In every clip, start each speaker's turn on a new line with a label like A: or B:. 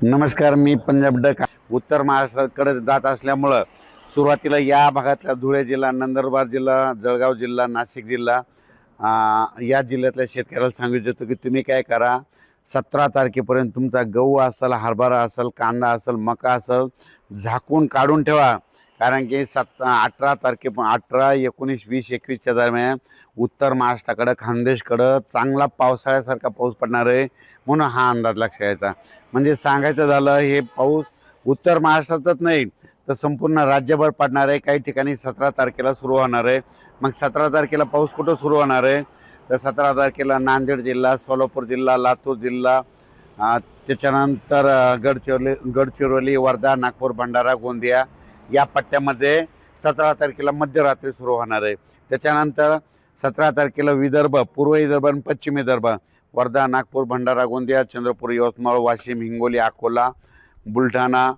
A: नमस्कार, मी पंजाब डक उत्तर महाराष्ट्राकडे जात असल्यामुळं सुरुवातीला या भागातल्या धुळे जिल्हा, नंदुरबार जिल्हा, जळगाव जिल्हा, नाशिक जिल्हा या जिल्ह्यातल्या शेतकऱ्याला सांगू इच्छितो की तुम्ही काय करा, 17 तारखेपर्यंत तुमचा गहू असेल, हरभरा असेल, कांदा असेल, मका असेल, झाकून काढून ठेवा. कारण की 18 तारखे 18, 19, 20, 21च्या दरम्यान उत्तर महाराष्ट्राकडं, खानदेशकडं चांगला पावसाळ्यासारखा पाऊस पडणार आहे. म्हणून हा अंदाज लक्षात घ्यायचा. म्हणजे सांगायचं झालं, हे पाऊस उत्तर महाराष्ट्रातच नाही तर संपूर्ण राज्यभर पडणार आहे. काही ठिकाणी 17 तारखेला सुरू होणार आहे. मग 17 तारखेला पाऊस कुठं सुरू होणार आहे तर 17 तारखेला नांदेड जिल्हा, सोलापूर जिल्हा, लातूर जिल्हा, त्याच्यानंतर गडचिरोली, वर्धा, नागपूर, भंडारा, गोंदिया या पट्ट्यामध्ये 17 तारखेला मध्यरात्री सुरू होणार आहे. त्याच्यानंतर 17 तारखेला विदर्भ, पूर्व विदर्भ आणि पश्चिम विदर्भ, वर्धा, नागपूर, भंडारा, गोंदिया, चंद्रपूर, यवतमाळ, वाशिम, हिंगोली, अकोला, बुलढाणा,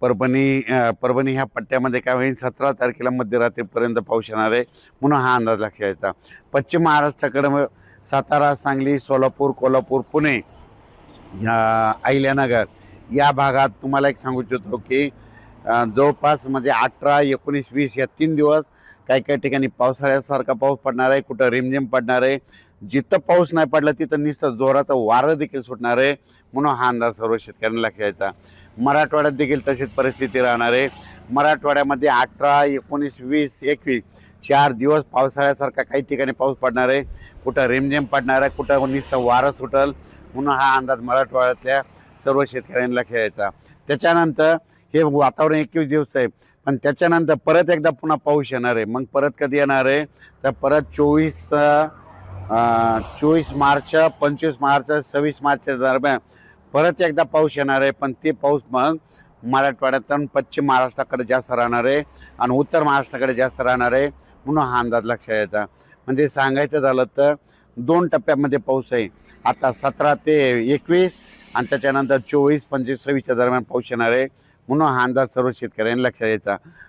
A: परभणी ह्या पट्ट्यामध्ये काय होईल, 17 तारखेला मध्यरात्रीपर्यंत पाऊस येणार आहे. म्हणून हा अंदाज लक्षात घ्यायचा. पश्चिम महाराष्ट्राकडे सातारा, सांगली, सोलापूर, कोल्हापूर, पुणे, अहिल्यानगर या भागात तुम्हाला एक सांगू इच्छितो की जवळपास म्हणजे 18, 19, 20 या 3 दिवस काही ठिकाणी पावसाळ्यासारखा पाऊस पडणार आहे. कुठं रिमझिम पडणार आहे. जिथं पाऊस नाही पडला तिथं नुसतं जोराचं वारं देखील सुटणार आहे. म्हणून हा अंदाज सर्व शेतकऱ्यांना लक्षात घ्यायचा. मराठवाड्यात देखील तशीच परिस्थिती राहणार आहे. मराठवाड्यामध्ये 18, 19, 20, 21 4 दिवस पावसाळ्यासारखा काही ठिकाणी पाऊस पडणार आहे. कुठं रिमझिम पडणार आहे, कुठं नुसतं वारं सुटल. म्हणून हा अंदाज मराठवाड्यातल्या सर्व शेतकऱ्यांना लक्षात घ्यायचा. त्याच्यानंतर हे वातावरण 21 दिवस आहे, पण त्याच्यानंतर परत एकदा पुन्हा पाऊस येणार आहे. मग परत कधी येणार आहे तर परत 24 मार्च, 25 मार्च, 26 मार्चच्या दरम्यान परत एकदा पाऊस येणार आहे. पण ते पाऊस मग मराठवाड्यात आणि पश्चिम महाराष्ट्राकडे जास्त राहणार आहे आणि उत्तर महाराष्ट्राकडे जास्त राहणार आहे. म्हणून हा अंदाज लक्षात यायचा. म्हणजे सांगायचं झालं तर 2 टप्प्यामध्ये पाऊस आहे. आता 17 ते 21 आणि त्याच्यानंतर 24, 25, 26च्या दरम्यान पाऊस येणार आहे. म्हणून हा अंदाज सर्व शेतकऱ्यांनी लक्षात यायचा.